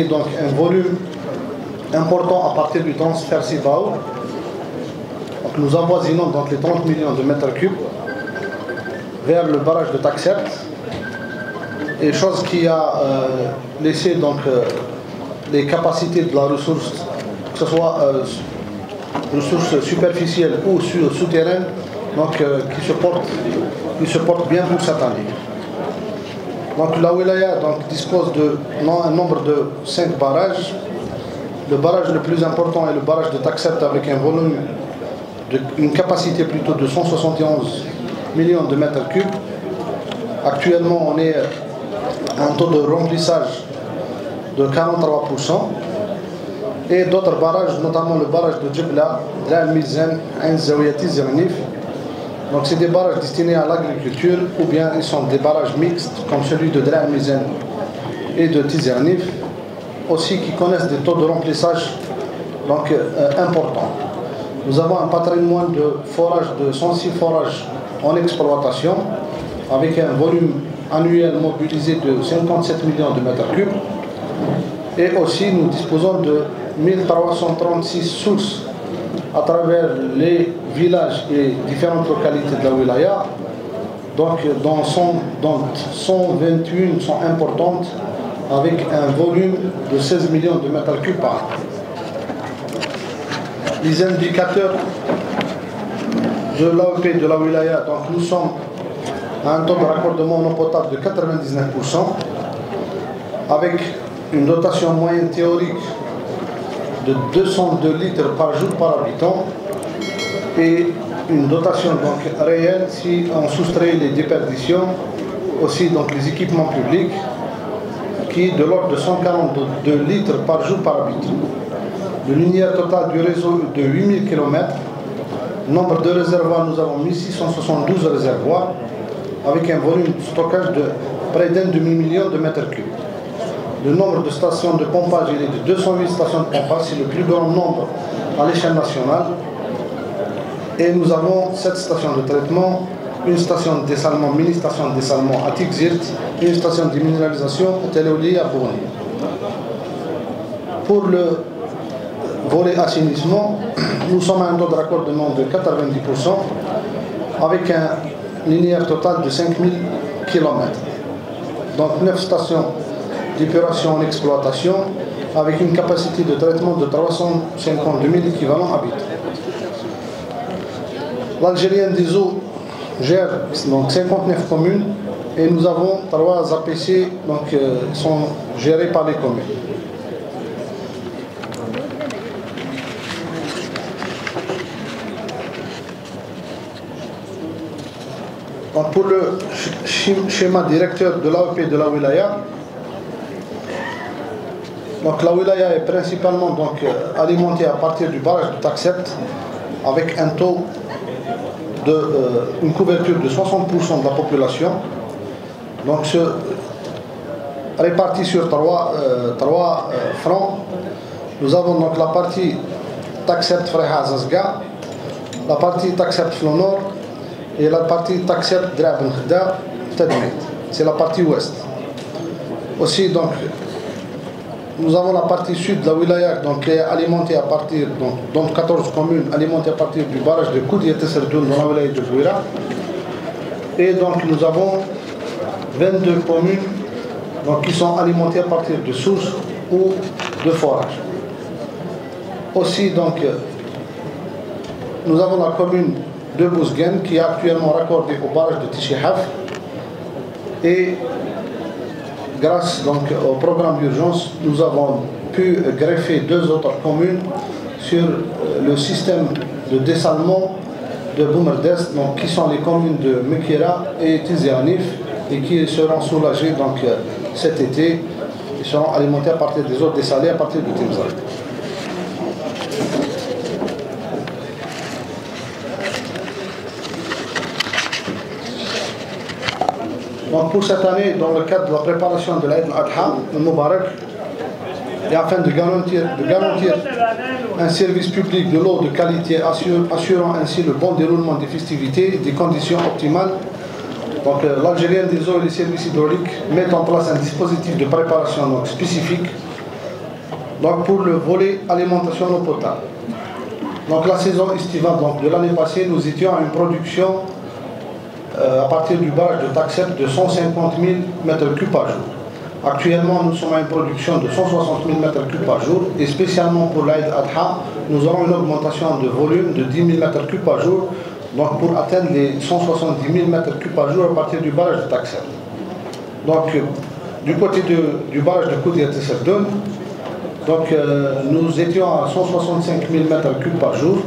c'est donc un volume important à partir du transfert CIBAO. Donc nous avoisinons donc les 30 millions de mètres cubes vers le barrage de Taxert, et chose qui a laissé donc les capacités de la ressource, que ce soit ressources superficielles ou souterraines, donc qui se portent bien pour cette année. Donc la wilaya donc, dispose d'un nombre de 5 barrages. Le barrage le plus important est le barrage de Taxert avec un volume, une capacité plutôt de 171 millions de mètres cubes. Actuellement, on est à un taux de remplissage de 43%. Et d'autres barrages, notamment le barrage de Djibla, Dra Mizan, Ain Zawiya Tizi Ouzif. Donc c'est des barrages destinés à l'agriculture, ou bien ils sont des barrages mixtes, comme celui de Dra Mizan et de Tizi Ouzif, aussi qui connaissent des taux de remplissage donc, importants. Nous avons un patrimoine de forage de 106 forages en exploitation, avec un volume annuel mobilisé de 57 millions de mètres cubes. Et aussi, nous disposons de 1336 sources à travers les villages et différentes localités de la wilaya, donc dont 121 sont importantes, avec un volume de 16 millions de mètres cubes par an. Les indicateurs de l'AEP de la wilaya, donc nous sommes à un taux de raccordement en eau potable de 99%, avec une dotation moyenne théorique de 202 litres par jour par habitant, et une dotation donc réelle si on soustrait les déperditions, aussi donc les équipements publics, qui est de l'ordre de 142 litres par jour par habitant. Le linéaire total du réseau est de 8000 km. Nombre de réservoirs, nous avons 1672 réservoirs, avec un volume de stockage de près d'un demi-million de mètres cubes. Le nombre de stations de pompage il est de 208 stations de pompage, c'est le plus grand nombre à l'échelle nationale. Et nous avons 7 stations de traitement, une station de dessalement, mini-station de dessalement à Tixirt, une station de minéralisation à Téléoli à Bourni. Pour le volet assainissement, nous sommes à un taux de raccordement de 90%, avec un linéaire total de 5000 km. Donc 9 stations d'épuration en exploitation, avec une capacité de traitement de 352 000 équivalents habitants. L'Algérienne des eaux gère donc 59 communes, et nous avons 3 APC donc, qui sont gérés par les communes. Donc pour le schéma directeur de l'AEP de la wilaya, donc la wilaya est principalement donc, alimentée à partir du barrage de Taxert, avec un taux une couverture de 60% de la population, donc répartie sur 3 fronts. Nous avons donc la partie Taxert Freha Zazga, la partie Taxert Flo Nord et la partie Taxert Dra Ben Khda Tadmit. C'est la partie ouest. Aussi donc nous avons la partie sud de la wilaya, donc, qui est alimentée à partir, donc 14 communes alimentées à partir du barrage de Koudia Tesserdoun dans la wilaya de Fouira. Et donc nous avons 22 communes donc, qui sont alimentées à partir de sources ou de forages. Aussi donc nous avons la commune de Bouzguen qui est actuellement raccordée au barrage de Tichihaf, et grâce donc, au programme d'urgence, nous avons pu greffer 2 autres communes sur le système de dessalement de Boumerdest, donc qui sont les communes de Mekira et Tizi Ouzif, et qui seront soulagées donc, cet été, et seront alimentées à partir des eaux dessalées à partir de Timza. Donc pour cette année, dans le cadre de la préparation de l'Aïd al-Adha, le Moubarak, et afin de garantir un service public de l'eau de qualité, assurant ainsi le bon déroulement des festivités et des conditions optimales, donc l'Algérienne des eaux et les services hydrauliques mettent en place un dispositif de préparation donc, spécifique Donc pour le volet alimentation en eau potable. Donc la saison estivale donc, de l'année passée, nous étions à une production à partir du barrage de Taxet de 150 000 m3 par jour. Actuellement, nous sommes à une production de 160 000 m3 par jour et spécialement pour l'Aïd Adha, nous aurons une augmentation de volume de 10 000 m3 par jour, donc pour atteindre les 170 000 m3 par jour à partir du barrage de Taxet. Donc du côté du barrage de Koudia Tesserdoun, donc nous étions à 165 000 m3 par jour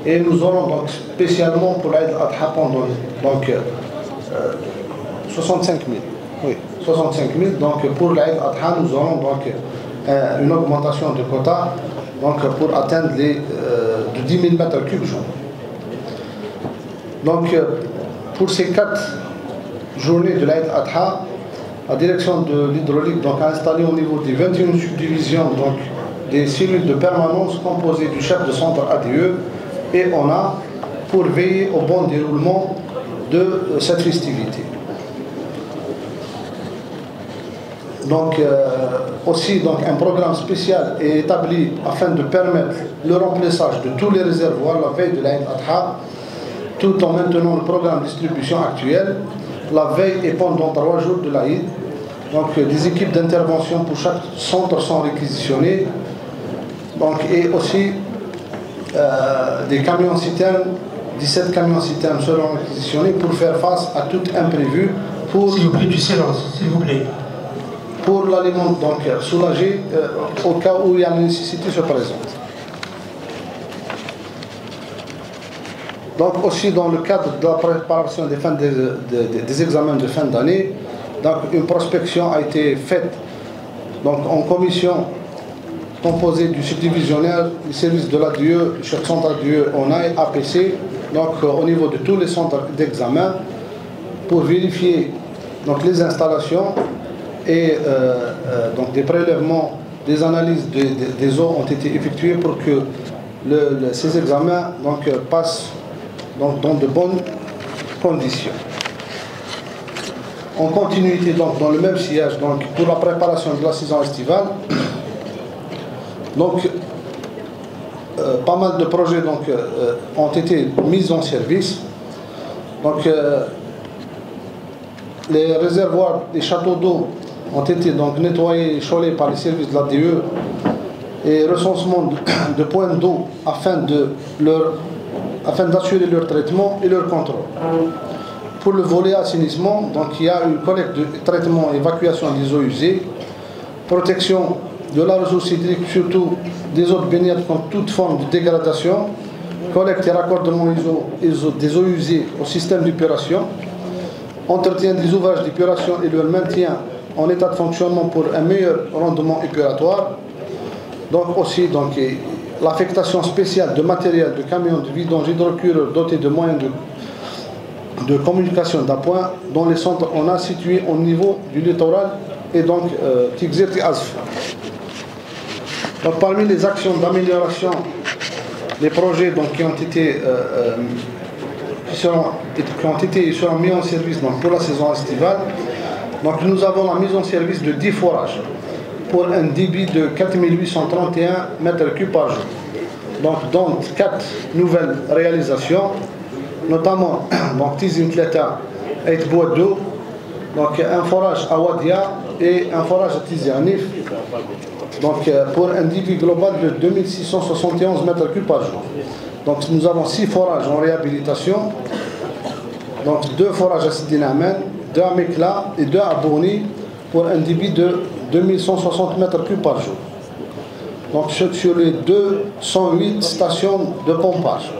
et nous aurons donc spécialement pour l'Aïd Adha pendant donc 65 000. Oui, 65 000. Donc pour l'Aïd Adha, nous aurons donc une augmentation de quota donc, pour atteindre les de 10 000 m3 jour. Donc pour ces 4 journées de l'Aïd Adha, la direction de l'hydraulique a installé au niveau des 21 subdivisions donc, des cellules de permanence composées du chef de centre ADE et on a pour veiller au bon déroulement de cette festivité. Donc aussi donc, un programme spécial est établi afin de permettre le remplissage de tous les réservoirs la veille de l'Aïd Adha, tout en maintenant le programme de distribution actuel, la veille et pendant 3 jours de l'Aïd. Donc des équipes d'intervention pour chaque centre sont réquisitionnées. Donc, et aussi des camions-citernes, 17 camions-citernes seront réquisitionnés pour faire face à tout imprévu. S'il vous plaît, du silence, s'il vous plaît. Pour l'aliment, donc soulager au cas où il y a la nécessité se présente. Donc aussi dans le cadre de la préparation des examens de fin d'année, donc une prospection a été faite donc, en commission composée du subdivisionnaire, du service de l'ADE, du chef central ADE, ONAI, APC, donc au niveau de tous les centres d'examen pour vérifier donc, les installations et donc des prélèvements, des analyses des eaux ont été effectuées pour que ces examens donc, passent donc, dans de bonnes conditions. En continuité donc, dans le même sillage donc, pour la préparation de la saison estivale, donc pas mal de projets donc, ont été mis en service. Donc les réservoirs des châteaux d'eau ont été donc nettoyés et échelés par les services de l'ADE et recensement de points d'eau afin d'assurer leur traitement et leur contrôle. Pour le volet assainissement, donc il y a une collecte de traitement et évacuation des eaux usées, protection de la ressource hydrique, surtout des eaux de baignade contre toute forme de dégradation, collecte et raccordement des eaux usées au système d'épuration, entretien des ouvrages d'épuration et leur maintien en état de fonctionnement pour un meilleur rendement épuratoire. Donc aussi l'affectation spéciale de matériel de camions de vidange hydrocureurs dotés de moyens de communication d'appoint dans les centres on a situés au niveau du littoral et donc Tigzirt et Azf. Donc parmi les actions d'amélioration, les projets donc, qui ont été seront mis en service donc, pour la saison estivale. Donc nous avons la mise en service de 10 forages pour un débit de 4831 m3 par jour. Donc dans 4 nouvelles réalisations, notamment donc Tizin Tleta et Bouadou, donc un forage à Wadia et un forage à Tizi Hanif, donc pour un débit global de 2671 m3 par jour. Donc nous avons 6 forages en réhabilitation, donc 2 forages à Sidi Namen, 2 à Mekla et 2 à Bourni pour un débit de 2160 m3 par jour. Donc sur les 208 stations de pompage.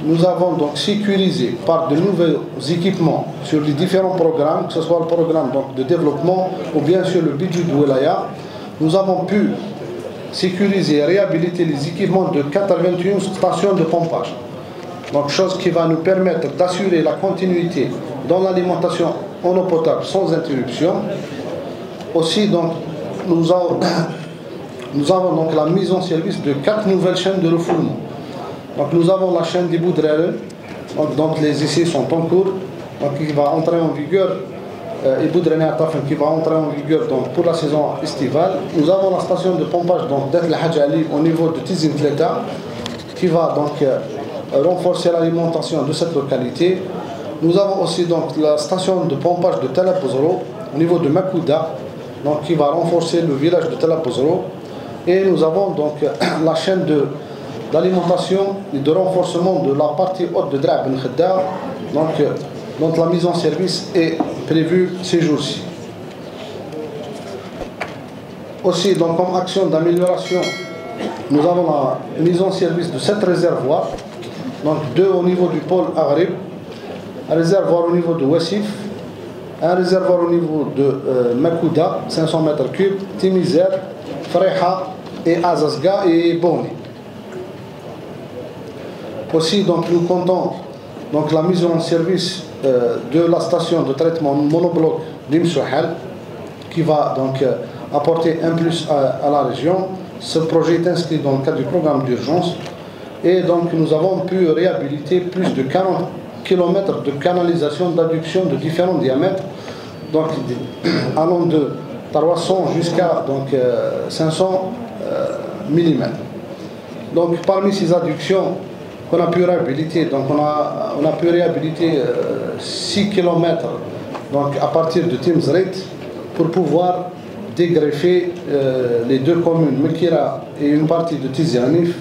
Nous avons donc sécurisé par de nouveaux équipements sur les différents programmes, que ce soit le programme donc, de développement ou bien sûr le budget de Wilaya. Nous avons pu sécuriser et réhabiliter les équipements de 81 stations de pompage. Donc chose qui va nous permettre d'assurer la continuité dans l'alimentation en eau potable sans interruption. Aussi donc nous avons donc la mise en service de 4 nouvelles chaînes de refoulement. Donc nous avons la chaîne des Boudrelles, donc les essais sont en cours, donc il va entrer en vigueur et Boudreni Atafem qui va entrer en vigueur donc, pour la saison estivale. Nous avons la station de pompage d'El Hadj Ali au niveau de Tizin Tleta qui va donc renforcer l'alimentation de cette localité. Nous avons aussi donc la station de pompage de Tel Abozoro au niveau de Makouda, donc qui va renforcer le village de Tel Abozoro. Et nous avons donc la chaîne d'alimentation et de renforcement de la partie haute de Drab Ben Khedda, donc la mise en service est prévue ces jours-ci. Aussi, donc, comme action d'amélioration, nous avons la mise en service de 7 réservoirs, donc 2 au niveau du pôle Aghrib, un réservoir au niveau de Wassif, un réservoir au niveau de Makouda, 500 mètres cubes, Timizer, Freha et Azazga et Boni. Aussi, donc, nous comptons donc, la mise en service de la station de traitement monobloc d'Imsouhel qui va donc apporter un plus à la région. Ce projet est inscrit dans le cadre du programme d'urgence et donc nous avons pu réhabiliter plus de 40 km de canalisation d'adduction de différents diamètres, donc allant de 300 jusqu'à 500 mm. Donc parmi ces adductions qu'on a pu réhabiliter, donc on a pu réhabiliter 6 km donc à partir de Timzrit pour pouvoir dégreffer les 2 communes, Mekira et une partie de Tizianif,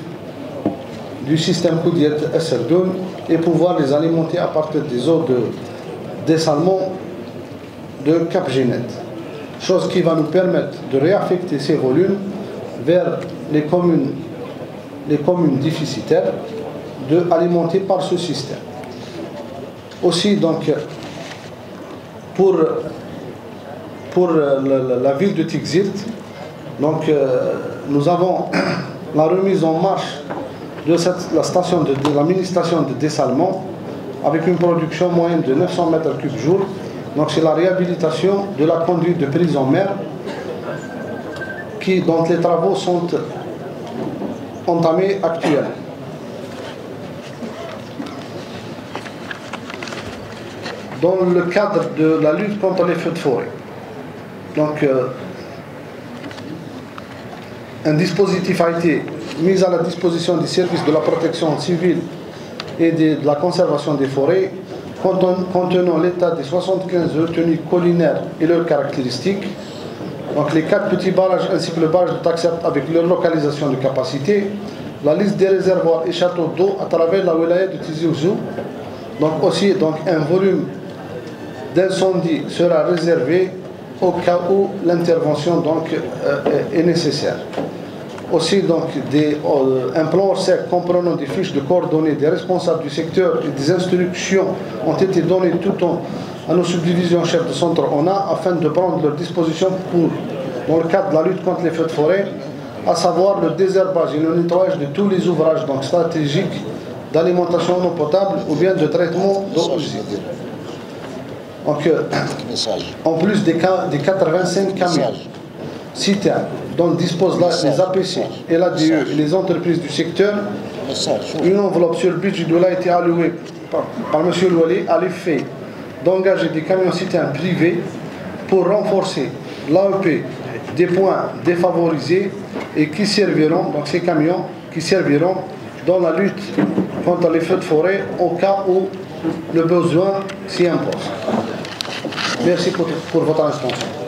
du système Koudiet Esserdoun et pouvoir les alimenter à partir des eaux de dessalement de Cap-Génet. Chose qui va nous permettre de réaffecter ces volumes vers les communes déficitaires, de alimenter par ce système. Aussi, donc, pour la ville de Tixirt, donc, nous avons la remise en marche de la mini-station de dessalement avec une production moyenne de 900 mètres cubes jour. Donc, c'est la réhabilitation de la conduite de prise en mer dont les travaux sont entamés actuellement. Dans le cadre de la lutte contre les feux de forêt. Donc, un dispositif a été mis à la disposition des services de la protection civile et de la conservation des forêts, contenant l'état des 75 retenues collinaires et leurs caractéristiques, donc les 4 petits barrages ainsi que le barrage de Taxat avec leur localisation de capacité, la liste des réservoirs et châteaux d'eau à travers la wilaya de Tizi Ouzou. Donc aussi un volume d'incendie sera réservé au cas où l'intervention est nécessaire. Aussi donc un plan sec comprenant des fiches de coordonnées des responsables du secteur et des instructions ont été données à nos subdivisions chefs de centre ONA afin de prendre leurs dispositions dans le cadre de la lutte contre les feux de forêt, à savoir le désherbage et le nettoyage de tous les ouvrages stratégiques d'alimentation en eau potable ou bien de traitement d'eau usée. Donc, en plus des 85 camions citernes dont disposent les APC et l'ADE et les entreprises du secteur, une enveloppe sur le budget de l'État a été allouée par M. Louali à l'effet d'engager des camions citernes privés pour renforcer l'AEP des points défavorisés et qui serviront, donc ces camions qui serviront dans la lutte contre les feux de forêt au cas où le besoin s'y impose. Merci pour votre attention.